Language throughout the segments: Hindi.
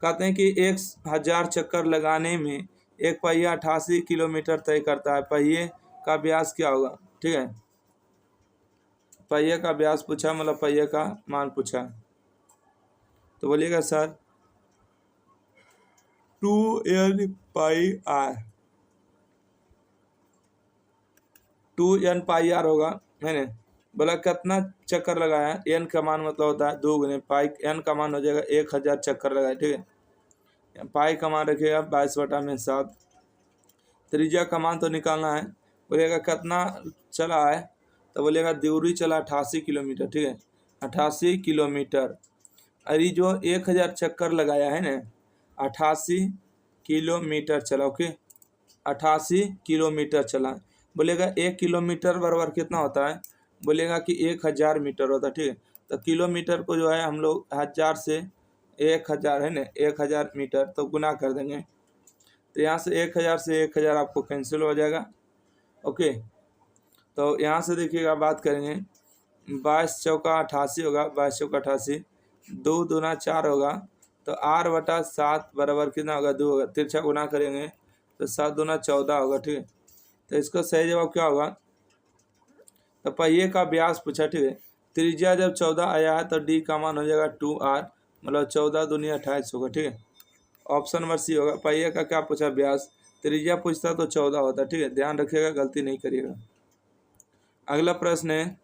कहते हैं कि 1000 चक्कर लगाने में एक पहिया 88 किलोमीटर तय करता है, पहिए का व्यास क्या होगा। ठीक है, पहिए का व्यास पूछा, मतलब पहिए का मान पूछा, तो बोलिएगा sir 2n πr, 2n πr होगा, है ना। बोला कितना चक्कर लगाया, एन का मान मतलब होता है 2 गुने पाई, एन का मान हो जाएगा 1000 चक्कर लगाए। ठीक है, पाई का मान रखिएगा 22/7। त्रिज्या का मान तो निकालना है, बोलिएगा कितना चला है, तो बोलिएगा दूरी चला 88 किलोमीटर। ठीक है, 88 किलोमीटर, अरे जो 1000 चक्कर लगाया है ना, 88 किलोमीटर चला। ओके, 88 किलोमीटर चला। बोलेगा 1 किलोमीटर बराबर कितना होता है, बोलेगा कि 1000 मीटर होता है। ठीक है, तो किलोमीटर को जो है हम लोग 1000 से 1000 है ना, 1000 मीटर तो गुना कर देंगे, तो यहाँ से 1000 से 1000 आपको कैंसिल हो जाएगा। ओके, तो यहाँ से देखिएगा बात करेंगे, 22 चौका 88 होगा, 22 चौका 88, 2 दूना 4 होगा, तो 8/7 बराबर कितना होगा, 2 होगा। तिरछा गुना करेंगे तो 7 दूना 14 होगा। ठीक है, तो इसका सही जवाब क्या होगा, तो पहिए का व्यास पूछा। ठीक है, त्रिज्या जब 14 आया है तो डी का मान हो जाएगा 2r, मतलब 14 दूनी 28 होगा। ठीक है, ऑप्शन नंबर सी होगा। पहिए का क्या पूछा, व्यास, त्रिज्या पूछता तो 14 होता। ठीक है, ध्यान रखिएगा, गलती नहीं करिएगा। अगला प्रश्न है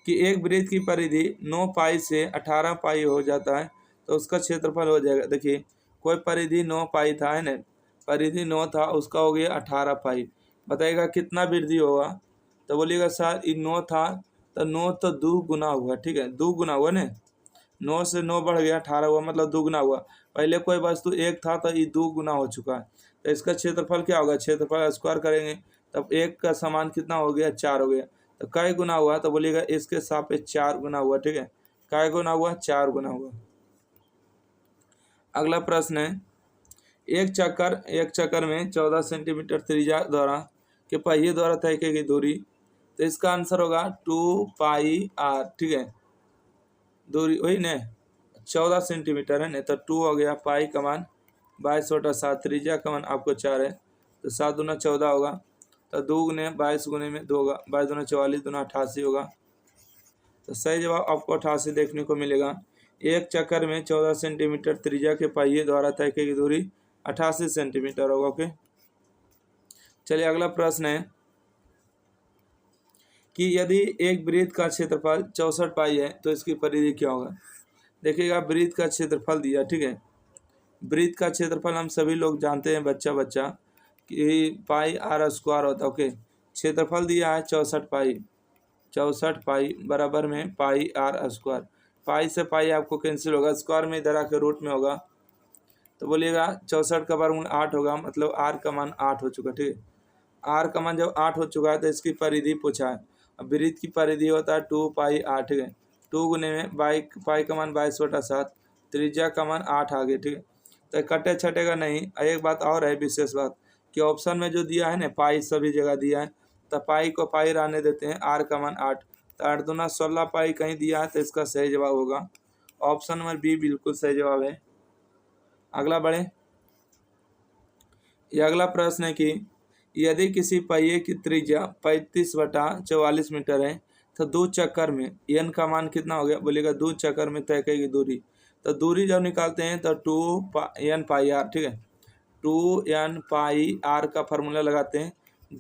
कि एक वृत्त की परिधि 9 पाई से 18 पाई हो जाता है, तो उसका क्षेत्रफल हो जाएगा। देखिए, कोई परिधि 9 पाई था, है ना, परिधि 9 था, उसका हो गया 18 पाई, बताइएगा कितना वृद्धि होगा। तो बोलिएगा सर ये 9 था, तो 9 तो 2 गुना हुआ। ठीक है, 2 गुना हुआ ना, 9 से 9 बढ़ गया 18 हुआ, मतलब 2 गुना हुआ। पहले कोई वस्तु 1 था तो ये 2 गुना हो चुका है, तो इसका क्षेत्रफल क्या होगा, क्षेत्रफल स्क्वायर करेंगे तब 1 का समान कितना हो गया, 4 हो गया। तो कै गुना हुआ, तो बोलिएगा इसके सापेक्ष 4 गुना हुआ। ठीक है, कै गुना हुआ, 4 गुना हुआ। अगला प्रश्न है, एक चक्कर में 14 सेंटीमीटर त्रिज्या द्वारा के पहिए द्वारा तय की गई दूरी, तो इसका आंसर होगा 2πr। ठीक है, दूरी वही न 14 सेंटीमीटर है न, तो 2 हो गया, पाई का मान 22/7, त्रिज्या का मान आपको 4 है, तो 7 दूना 14 होगा, तो 2 गुने 22 गुने में 2 होगा, 22 दूना 44, दूना 88 होगा। तो सही जवाब आपको 88 देखने को मिलेगा। एक चक्कर में 14 सेंटीमीटर त्रिज्या के पहिए द्वारा तय की दूरी 88 सेंटीमीटर होगा। ओके, चलिए अगला प्रश्न है कि यदि एक वृत्त का क्षेत्रफल 64 पाई है तो इसकी परिधि क्या होगा। देखिएगा, वृत्त का क्षेत्रफल दिया। ठीक है, वृत्त का क्षेत्रफल हम सभी लोग जानते हैं, बच्चा बच्चा कि पाई आर स्क्वायर होता है। ओके, क्षेत्रफल दिया है 64 पाई, 64 पाई बराबर में पाई आर स्क्वायर, पाई से पाई आपको कैंसिल होगा, स्क्वायर में इधर आके रूट में होगा, तो बोलिएगा 64 का वर्गमूल 8 होगा, मतलब आर का मान 8 हो चुका। ठीक है, आर का मान जब 8 हो चुका है तो इसकी परिधि पूछा है। अब वृत्त की परिधि होता है 2πr। ठीक है, 2 गुने में पाई का मान 22/7, त्रिज्या का मान 8 आ गया। ठीक है, तो कटे छटेगा नहीं। एक बात और है, विशेष बात, कि ऑप्शन में जो दिया है ना, पाई सभी जगह दिया है, तो पाई को पाई रहने देते हैं, आर का मान 8, तो 8 दूना 16 पाई कहीं दिया है, तो इसका सही जवाब होगा ऑप्शन नंबर बी, बिल्कुल सही जवाब है। अगला बढ़े, ये अगला प्रश्न है कि यदि किसी पहिए की त्रिज्या 35/44 मीटर है तो 2 चक्कर में एन का मान कितना हो गया, बोलेगा 2 चक्कर में तय की दूरी, तो दूरी जब निकालते हैं तो 2n πr। ठीक है, 2n πr का फार्मूला लगाते हैं,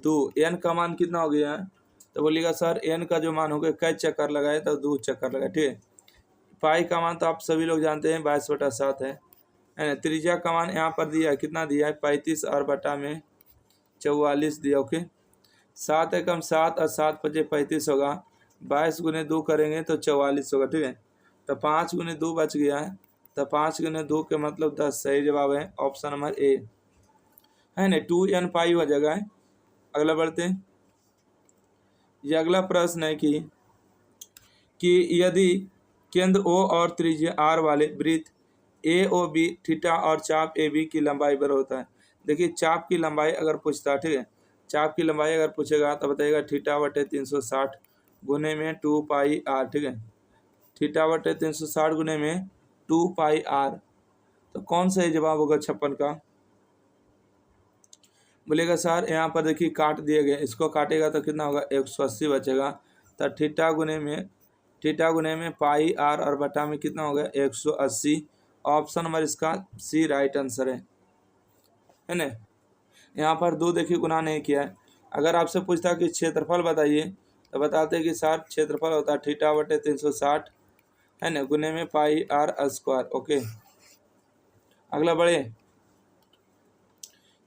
2 n का मान कितना हो गया है, तो बोलिएगा सर n का जो मान हो गया, कई चक्कर लगाए, तो 2 चक्कर लगाए। ठीक है, पाई का मान तो आप सभी लोग जानते हैं 22/7 है ना। त्रिज्या का मान यहाँ पर दिया है, कितना दिया है, 35 और बटा में 44 दिया। ओके, 7 एकम 7 और 7 पचे 35 होगा, 22 गुने 2 करेंगे तो 44 होगा। ठीक है, तो 5 गुने 2 बच गया है, तो 5 गुने 2 के मतलब 10, सही जवाब है ऑप्शन नंबर ए, है ना, 2n π हो जाएगा। अगला बढ़ते हैं, ये अगला प्रश्न है कि यदि केंद्र O और त्रिज्या R वाले वृत्त AOB थीटा और चाप AB की लंबाई बराबर होता है। देखिए, चाप की लंबाई अगर पूछता है, ठीक है, चाप की लंबाई अगर पूछेगा तो बताइएगा θ/360 गुने में 2πr। ठीक है, θ/360 गुने में 2πr, तो कौन सा जवाब होगा 56 का? बोलेगा सर यहाँ पर देखिए काट दिए गए, इसको काटेगा तो कितना होगा 180 बचेगा। तो थीटा गुने में पाई आर और बटा में कितना होगा 180। ऑप्शन नंबर इसका सी राइट आंसर है ना। यहाँ पर 2 देखिए गुना नहीं किया है। अगर आपसे पूछता कि क्षेत्रफल बताइए तो बताते कि सर क्षेत्रफल होता है थीटा बटे 360 है ना, गुने में पाई आर स्क्वायर। ओके, अगला बढ़े।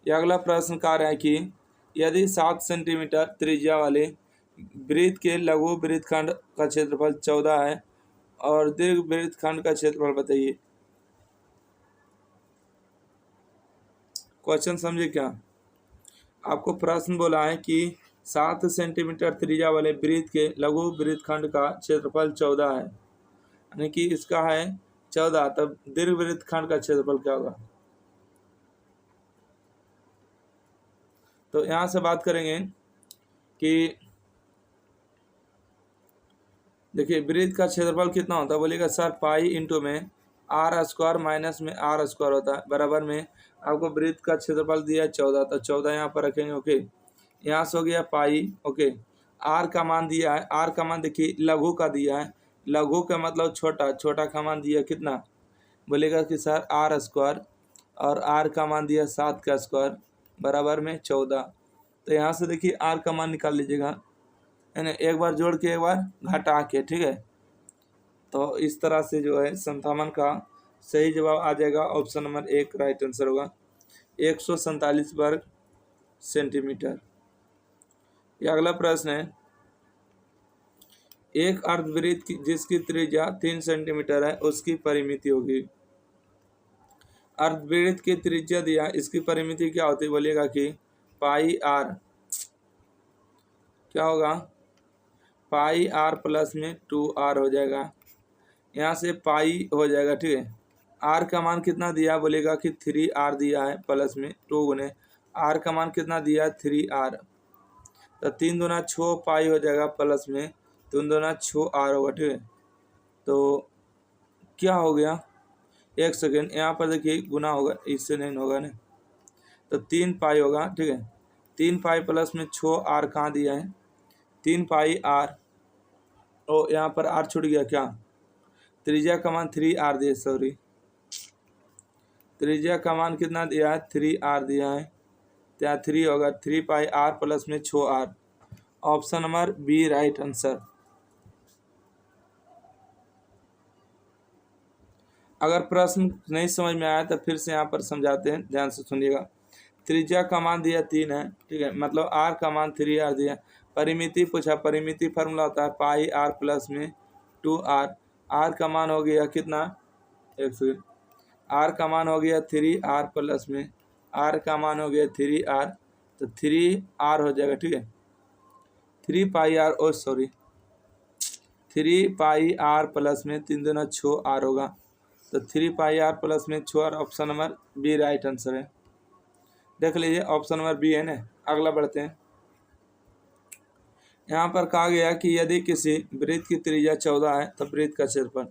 यह अगला प्रश्न कार्य है कि यदि 7 सेंटीमीटर त्रिज्या वाले वृत्त के लघु वृत्तखंड का क्षेत्रफल 14 है और दीर्घ वृत्तखंड का क्षेत्रफल बताइए। क्वेश्चन समझे क्या? आपको प्रश्न बोला है कि 7 सेंटीमीटर त्रिज्या वाले वृत्त के लघु वृत्तखंड का क्षेत्रफल 14 है, यानी कि इसका है 14, तब दीर्घ वृत्तखंड का क्षेत्रफल क्या होगा? तो यहाँ से बात करेंगे कि देखिए वृत्त का क्षेत्रफल कितना होता है, बोलिएगा सर पाई इंटू में आर स्क्वायर माइनस में आर स्क्वायर होता है, बराबर में आपको वृत्त का क्षेत्रफल दिया है 14, तो 14 यहाँ पर रखेंगे। ओके, यहाँ से हो गया पाई। ओके, आर का मान दिया है, आर का मान देखिए लघु का दिया है, लघु का मतलब छोटा, छोटा का मान दिया कितना, बोलेगा कि सर आर स्क्वायर, और आर का मान दिया 7 का स्क्वायर बराबर में 14। तो यहाँ से देखिए आर का मान निकाल लीजिएगा, है ना, एक बार जोड़ के एक बार घटा के, ठीक है। तो इस तरह से जो है 57 का सही जवाब आ जाएगा। ऑप्शन नंबर 1 राइट आंसर होगा 147 वर्ग सेंटीमीटर। यह अगला प्रश्न है, एक अर्धवृत्त जिसकी त्रिज्या 3 सेंटीमीटर है उसकी परिमिति होगी। अर्धवृत्त की त्रिज्या दिया, इसकी परिमिति क्या होती है, बोलिएगा कि पाई आर, क्या होगा पाई आर प्लस में 2r हो जाएगा। यहाँ से पाई हो जाएगा, ठीक है। आर का मान कितना दिया, बोलेगा कि 3r दिया है प्लस में 2 गुने आर का मान कितना दिया है 3r, तो 3 दूना 6 पाई हो जाएगा प्लस में 3 दूना 6r होगा, ठीक है। तो क्या हो गया, एक सेकेंड, यहाँ पर देखिए गुना होगा, इससे नहीं होगा ना, तो 3 पाई होगा, ठीक है। 3 पाई प्लस में 6r कहाँ दिया है 3 पाई r, और यहाँ पर r छूट गया, क्या त्रिज्या का मान 3r दिया, सॉरी त्रिज्या का मान कितना दिया है 3r दिया है, तो यहाँ 3 होगा 3 पाई r प्लस में 6r। Option number B right answer. अगर प्रश्न नहीं समझ में आया तो फिर से यहाँ पर समझाते हैं, ध्यान से सुनिएगा। त्रिज्या का मान दिया 3 है, ठीक है, मतलब r का मान 3r दिया। परिमिति पूछा, परिमिति फार्मूला होता है पाई r प्लस में 2r। r का मान हो गया कितना, एक सेकेंड, r का मान हो गया 3r प्लस में r का मान हो गया 3r, तो 3r हो जाएगा, ठीक है। 3 पाई r, ओ सॉरी 3 पाई r प्लस में 3 दूना 6r होगा, तो 3 पाई r प्लस में 6r। Option number B right answer है, देख लीजिए ऑप्शन नंबर बी है ना। अगला बढ़ते हैं। यहाँ पर कहा गया कि यदि किसी वृत्त की त्रिज्या 14 है तो वृत्त का क्षेत्रफल,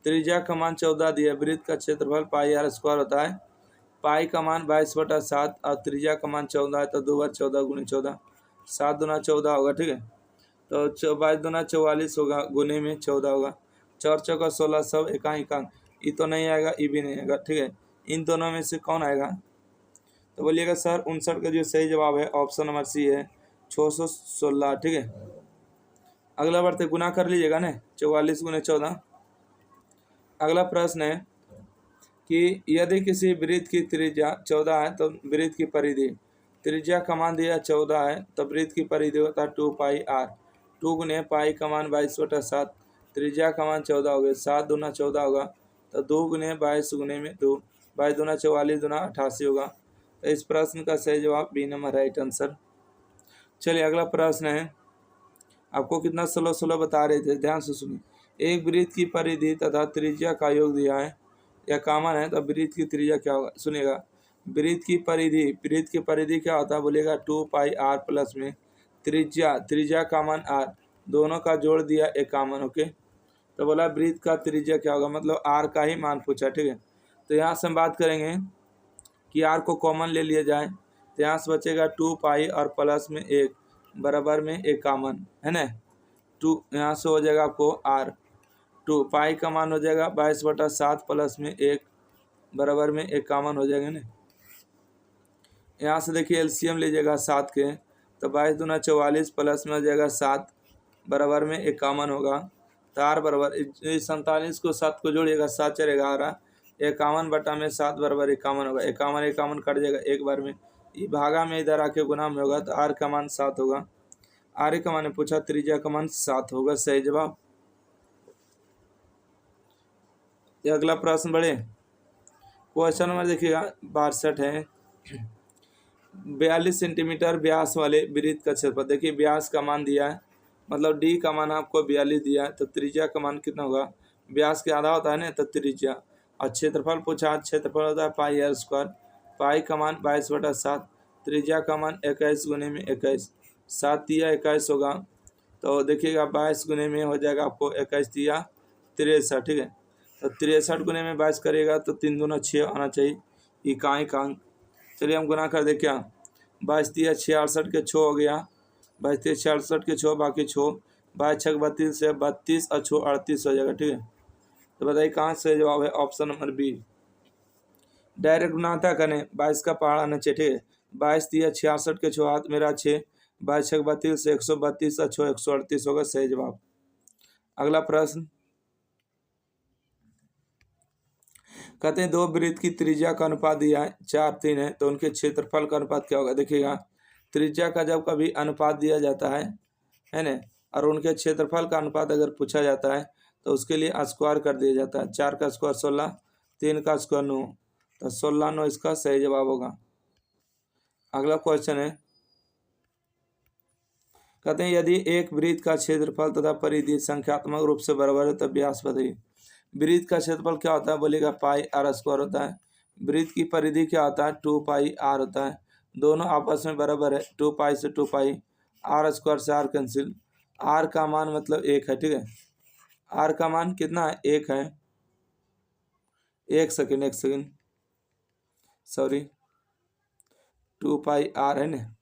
त्रिज्या का मान 14 दिया, वृत्त का क्षेत्रफल पाई आर स्क्वायर होता है, पाई का मान 22/7 और त्रिज्या का मान 14 है, तो 2 बार 14 गुने 14, 7 दूना 14 होगा, ठीक है। तो 22 दूना 44 होगा, गुने में 14 होगा, 4 चौका 16, सब एकांक, ये तो नहीं आएगा, ये भी नहीं आएगा, ठीक है। इन दोनों में से कौन आएगा, तो बोलिएगा सर 59 का जो सही जवाब है ऑप्शन नंबर सी है 616, ठीक है। अगला बढ़ते, गुना कर लीजिएगा ना, 44 गुने 14। अगला प्रश्न है कि यदि किसी वृत्त की त्रिज्या 14 है तो वृत्त की परिधि, त्रिज्या का मान दिया 14 है तो वृत्त की परिधि होता है 2 पाई r, 2 गुने पाई का मान 22/7, त्रिज्या का मान 14 हो गया, 7 दूना 14 होगा, तो 2 गुने 22 गुने में 2, 22 दूना 44 दूना 88 होगा। तो इस प्रश्न का सही जवाब बी नंबर राइट आंसर। चलिए अगला प्रश्न है, आपको कितना स्लो बता रहे थे, ध्यान से सुनिए। एक वृत्त की परिधि तथा त्रिज्या का योग दिया है, यह कॉमन है, तो वृत्त की त्रिज्या क्या होगा, सुनिएगा। वृत्त की परिधि क्या होता है, बोलेगा 2 पाई r प्लस में त्रिज्या का मान r, दोनों का जोड़ दिया एक कॉमन। ओके, तो बोला वृत्त का त्रिज्या क्या होगा, मतलब r का ही मान पूछा, ठीक है। तो यहाँ से हम बात करेंगे कि आर को कॉमन ले लिया जाए, तो यहाँ से बचेगा 2 पाई और प्लस में 1 बराबर में 1 कॉमन है ना। 2 यहाँ से हो जाएगा आपको आर, 2 पाई का मान हो जाएगा 22/7 प्लस में 1 बराबर में 1 कॉमन हो जाएगा ना। यहाँ से देखिए एलसीएम लीजिएगा 7 के, तो 22 दूना 44 प्लस में हो जाएगा 7 बराबर में 1 कॉमन होगा। तो आर बराबर 47 को 7 को जोड़िएगा 7 4 11, 51/7 बराबर 1 कॉमन होगा। 1 कॉमन कट जाएगा एक बार में, ये भागा में इधर आके गुना में होगा, तो आर का मान 7 होगा। आर का मान पूछा, त्रिज्या का मान 7 होगा, सही जवाब। ये अगला प्रश्न बढ़े। क्वेश्चन नंबर देखिएगा 62 है। 42 सेंटीमीटर व्यास वाले वृत्त का क्षेत्रफल, देखिए व्यास का मान दिया है, मतलब डी का मान आपको 42 दिया है, तो त्रिज्या का मान कितना होगा, व्यास के आधा होता है ना, तो त्रिज्या। और क्षेत्रफल पूछा, क्षेत्रफल होता है पाई आर स्क्वायर, पाई का मान 22/7, त्रिज्या का मान 21 गुने में 21, 7 दिया 21 होगा, तो देखिएगा 22 गुने में हो जाएगा आपको 21 दिया 63, ठीक है। तो 63 गुने में 22 करिएगा तो 3 दूना 6 आना चाहिए, इकाई का अंक। चलिए हम गुना कर दे क्या, 22 दिया 66 के 6 हो गया, 22 दिया 66 के 6 बाकी 6, 22 6 32 से 32 और 6 38 हो जाएगा, ठीक है। तो बताइए कहाँ से जवाब है, ऑप्शन नंबर बी। डायरेक्ट गुनाता करें, 22 का पहाड़ आना चाहिए, ठीक है। 22 दिया 66 के 6 हाथ मेरा 6, 22 6 32 से 132 और 6 138 होगा, सही जवाब। अगला प्रश्न कहते हैं दो वृत्त की त्रिज्या का अनुपात दिया है 4 3 है, तो उनके क्षेत्रफल का अनुपात क्या होगा। देखिएगा त्रिज्या का जब कभी अनुपात दिया जाता है ना, और उनके क्षेत्रफल का अनुपात अगर पूछा जाता है तो उसके लिए स्क्वायर कर दिया जाता है। 4 का स्क्वायर 16, 3 का स्क्वायर 9, तो 16 9 इसका सही जवाब होगा। अगला क्वेश्चन है, कहते हैं यदि एक वृत्त का क्षेत्रफल तथा परिधि संख्यात्मक रूप से बराबर है तब व्यास बताइए। वृत्त का क्षेत्रफल क्या होता है, बोलेगा पाई आर स्क्वायर होता है। वृत्त की परिधि क्या होता है, 2 पाई आर होता है। दोनों आपस में बराबर है, 2 पाई से 2 पाई, आर स्क्वायर से आर कैंसिल, आर का मान मतलब 1 है, ठीक है। आर का मान कितना है, 1 है। एक सेकेंड सॉरी, 2 पाई आर है ना।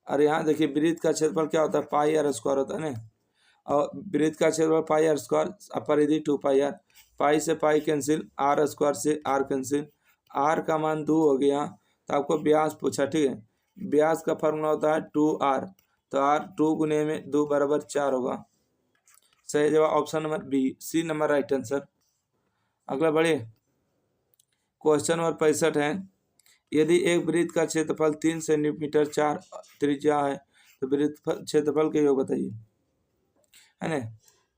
और यहाँ देखिए वृत्त का क्षेत्रफल क्या होता है, पाई आर स्क्वायर होता है ना, और वृत्त का क्षेत्रफल पाई आर स्क्वायर, परिधि 2 पाई आर, पाई से पाई कैंसिल, आर स्क्वायर से आर कैंसिल, आर का मान 2 हो गया। तो आपको व्यास पूछा, ठीक है। व्यास का फॉर्मूला होता है 2r, तो r 2 गुने में 2 बराबर 4 होगा, सही जवाब option number B, C number right answer. अगला बढ़े, क्वेश्चन नंबर 65 है। यदि एक वृत्त का क्षेत्रफल 3 सेंटीमीटर 4 त्रिज्या है तो वृत्त क्षेत्रफल के योग बताइए, है ना।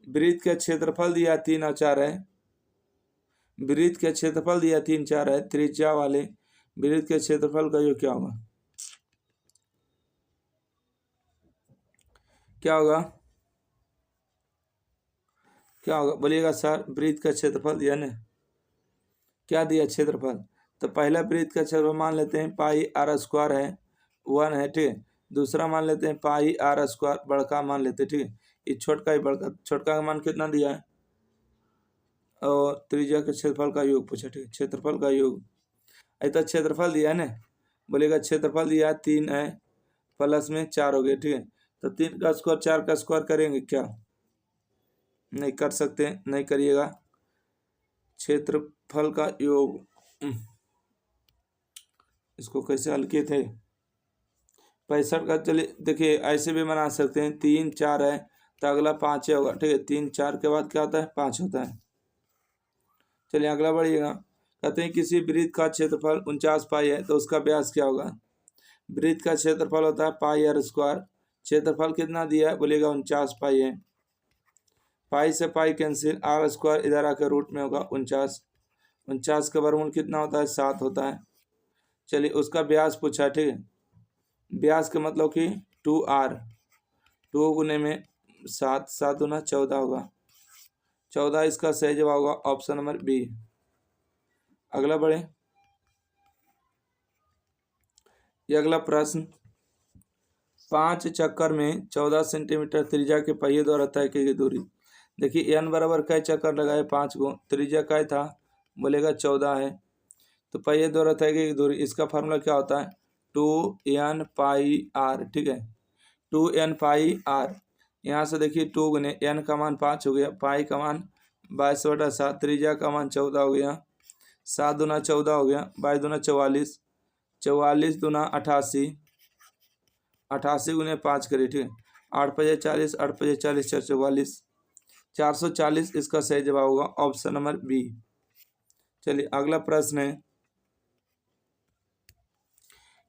वृत्त का क्षेत्रफल दिया 3 और 4 है, वृत्त का क्षेत्रफल दिया 3 4 है, त्रिज्या वाले वृत्त के क्षेत्रफल का योग क्या होगा, क्या होगा, क्या होगा बोलिएगा सर। वृत्त का क्षेत्रफल दिया ना, क्या दिया क्षेत्रफल, तो पहला वृत्त का क्षेत्रफल मान लेते हैं पाई आर स्क्वायर है 1 है, ठीक है। दूसरा मान लेते हैं पाई आर स्क्वायर, बड़का मान लेते हैं, ठीक है। ये छोटका ही बड़का, छोटका का मान कितना दिया है, और त्रिज्या के क्षेत्रफल का योग पूछा, ठीक है। क्षेत्रफल का योग, ऐसा क्षेत्रफल दिया है ना, बोलेगा क्षेत्रफल दिया 3 है प्लस में 4 हो गया, ठीक है। तो 3 का स्क्वायर 4 का स्क्वायर करेंगे क्या, नहीं कर सकते, नहीं करिएगा। क्षेत्रफल का योग, इसको कैसे हल किए थे, 65 का, चलिए देखिए ऐसे भी बना सकते हैं। 3 4 है तो अगला 5 होगा, ठीक है। 3 4 के बाद क्या होता है, 5 होता है। चलिए अगला बढ़िएगा, कहते हैं किसी वृत्त का क्षेत्रफल 49 पाई है तो उसका व्यास क्या होगा। वृत्त का क्षेत्रफल होता है पाई आर स्क्वायर, क्षेत्रफल कितना दिया है, बोलेगा 49 पाई है। पाई से पाई कैंसिल, आर स्क्वायर इधर आकर रूट में होगा 49, 49 का वर्गमूल कितना होता है, 7 होता है। चलिए उसका व्यास पूछा, ठीक है। व्यास का मतलब कि 2r, 2 गुने में 7, 7 गुना 14 होगा, 14 इसका सही जवाब होगा ऑप्शन नंबर बी। अगला बढ़े, ये अगला प्रश्न, 5 चक्कर में 14 सेंटीमीटर त्रिज्या के पहिए द्वारा तय की गई दूरी। देखिए n बराबर कई चक्कर लगाए, 5 को, त्रिज्या क्या था, बोलेगा 14 है। तो पहिए द्वारा तय की दूरी, इसका फार्मूला क्या होता है 2n πr, ठीक है 2n πr। यहाँ से देखिए 2 गुने n का मान 5 हो गया, पाई का मान 22/7, त्रिज्या का मान 14 हो गया, 7 दूना 14 हो गया, 22 दूना 44, 44 दूना 88, 88 गुने 5 करिए, ठीक है 8 पजे 40, 8 पजे 40, 444, 440 इसका सही जवाब होगा ऑप्शन नंबर बी। चलिए अगला प्रश्न है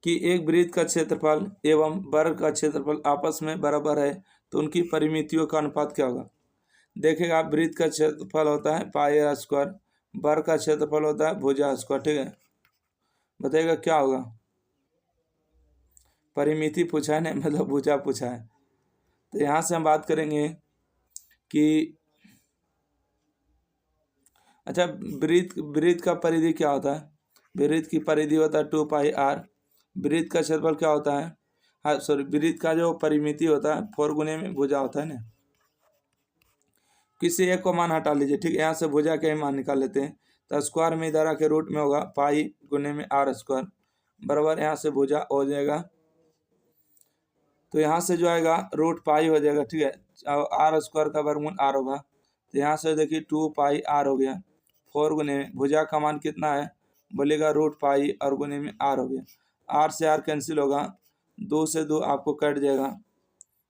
कि एक वृत्त का क्षेत्रफल एवं वर्ग का क्षेत्रफल आपस में बराबर है तो उनकी परिमितियों का अनुपात क्या होगा। देखिएगा वृत्त का क्षेत्रफल होता है पाई आर स्क्वायर, वर्ग का क्षेत्रफल होता है भुजा स्क्वायर, ठीक है बताइएगा क्या होगा। परिमिति पूछा है ना, मतलब भुजा पूछा है। तो यहाँ से हम बात करेंगे कि अच्छा वृत्त का परिधि क्या होता है, वृत्त की परिधि होता है 2πr, वृत्त का क्षेत्रफल क्या होता है, हाँ सॉरी वृत्त का जो परिमिति होता है 4 गुने में भुजा होता है ना। किसी एक को मान हटा लीजिए, ठीक है यहाँ से भुजा के ही मान निकाल लेते हैं। तो स्क्वायर में इधर आके रूट में होगा पाई गुने में आर स्क्वायर बराबर, यहाँ से भुजा हो जाएगा तो यहाँ से जो आएगा रूट पाई हो जाएगा, ठीक है आर स्क्वायर का वर्गमूल आर होगा। तो यहाँ से देखिए 2πr हो गया, 4 गुने में भुजा का मान कितना है बोलेगा रूट पाई और गुने में आर हो गया, आर से आर कैंसिल होगा, 2 से 2 आपको कट जाएगा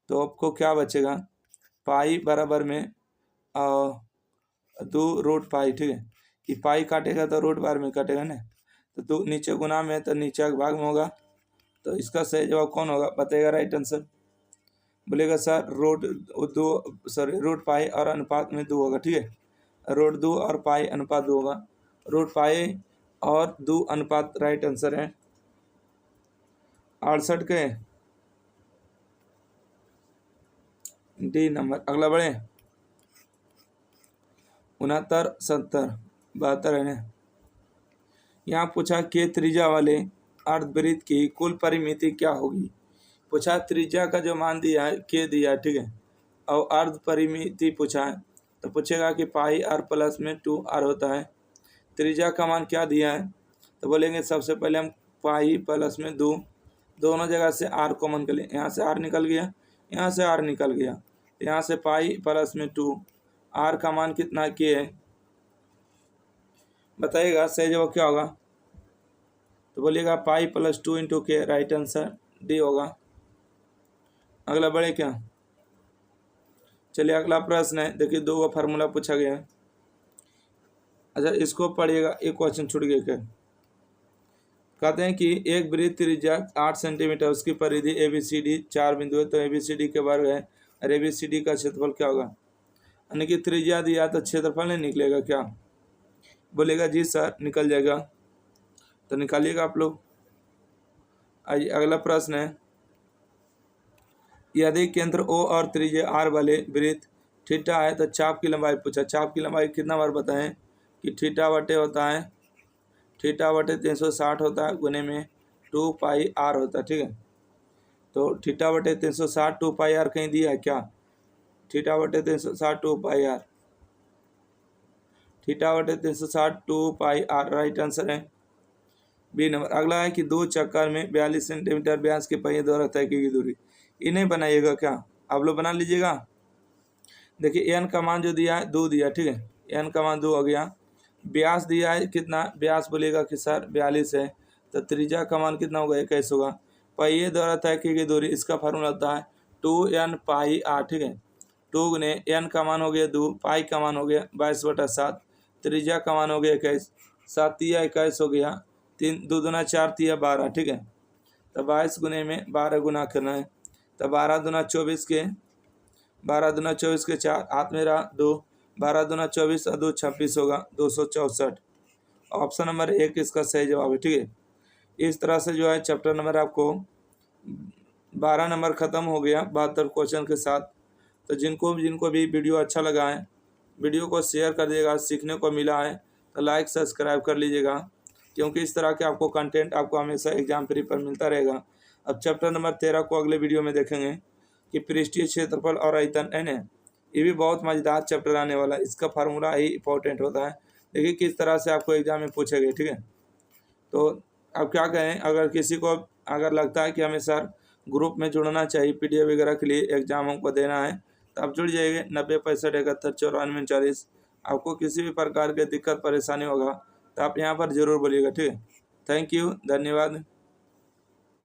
तो आपको क्या बचेगा पाई बराबर में 2 रूट पाई, ठीक है कि पाई काटेगा तो रूट बार में कटेगा ना, तो 2 नीचे गुना में तो नीचे भाग में होगा। तो इसका सही जवाब कौन होगा बताइएगा राइट आंसर। बोलेगा सर रूट पाई और अनुपात में 2 होगा, ठीक है रूट 2 और पाई अनुपात 2 होगा, रूट पाई और 2 अनुपात राइट आंसर है 68 के डी नंबर। अगला बढ़े 69, 70, 72 है ना। यहाँ पूछा के त्रिज्या वाले अर्धवृत्त की कुल परिमिति क्या होगी। पूछा त्रिज्या का जो मान दिया है के दिया है, ठीक है और अर्ध परिमिति पूछा है तो पूछेगा कि पाई आर प्लस में 2r होता है। त्रिज्या का मान क्या दिया है तो बोलेंगे सबसे पहले हम पाई प्लस में 2, दोनों जगह से r कॉमन कर लें, यहाँ से r निकल गया, यहाँ से r निकल गया, यहाँ से पाई प्लस में 2, r का मान कितना के है बताइएगा सही जवाब क्या होगा। तो बोलिएगा पाई प्लस 2 इंटू के, राइट आंसर डी होगा। अगला बढ़े क्या, चलिए अगला प्रश्न है, देखिए 2 का फार्मूला पूछा गया है। अच्छा इसको पढ़िएगा, एक क्वेश्चन छूट गया क्या। कहते हैं कि एक वृत्त त्रिज्या 8 सेंटीमीटर, उसकी परिधि ABCD 4 बिंदु है, तो ABCD के वर्ग है और ABCD का क्षेत्रफल क्या होगा। यानी कि त्रिज्या दिया तो क्षेत्रफल नहीं निकलेगा क्या, बोलेगा जी सर निकल जाएगा, तो निकालिएगा आप लोग। आइए अगला प्रश्न है, यदि केंद्र O और त्रिज्या R वाले वृत्त थीटा है तो चाप की लंबाई पूछा। चाप की लंबाई कितना बार बताएं कि थीटा बटे होता है, थीटा बटे 360 होता है गुने में 2πr होता है, ठीक है तो थीटा बटे 360 2πr कहीं दिया है क्या, थीटा बटे 360 2πr, थीटा बटे 360 2πr राइट आंसर है बी नंबर। अगला है कि 2 चक्कर में 42 सेंटीमीटर व्यास के पहिए द्वारा तय की गई दूरी, इन्हें बनाइएगा क्या, आप लोग बना लीजिएगा। देखिए एन का मान जो दिया है 2 दिया, ठीक है एन का मान 2 हो गया, व्यास दिया है कितना, व्यास बोलेगा कि सर 42 है, तो त्रिज्या का मान कितना होगा 21 होगा। पहिए द्वारा तय की गई दूरी, इसका फार्मूला होता है 2n πr, ठीक है 2 गुने एन का मान हो गया 2, पाई का मान हो गया 22/7, त्रिज्या का मान हो गया 21, 7 तिया 21 हो गया, 3 2 दूना 4 तिया 12, ठीक है तो 22 गुने में 12 गुना करना है, तो 12 दूना 24 के 12 दूना 24 के 4 हाथ में रहा 2, 12 दूना 24 और 2 26 होगा 264। ऑप्शन नंबर 1 इसका सही जवाब है, ठीक है। इस तरह से जो है चैप्टर नंबर आपको 12 नंबर ख़त्म हो गया 72 क्वेश्चन के साथ। तो जिनको भी वीडियो अच्छा लगा है वीडियो को शेयर कर दिएगा, सीखने को मिला है तो लाइक सब्सक्राइब कर लीजिएगा, क्योंकि इस तरह के आपको कंटेंट आपको हमेशा एग्जाम फ्री पर मिलता रहेगा। अब चैप्टर नंबर 13 को अगले वीडियो में देखेंगे कि पृष्ठीय क्षेत्रफल और आयतन है ना, ये भी बहुत मजेदार चैप्टर आने वाला है, इसका फार्मूला ही इंपॉर्टेंट होता है। देखिए किस तरह से आपको एग्जाम में पूछेंगे, ठीक है। तो अब क्या कहें, अगर किसी को अगर लगता है कि हमें सर ग्रुप में जुड़ना चाहिए PDF वगैरह के लिए, एग्जाम हमको देना है, तो आप जुड़ जाइए 90 65 71 94 40। आपको किसी भी प्रकार की दिक्कत परेशानी होगा तो आप यहाँ पर ज़रूर बोलिएगा, ठीक है। थैंक यू, धन्यवाद।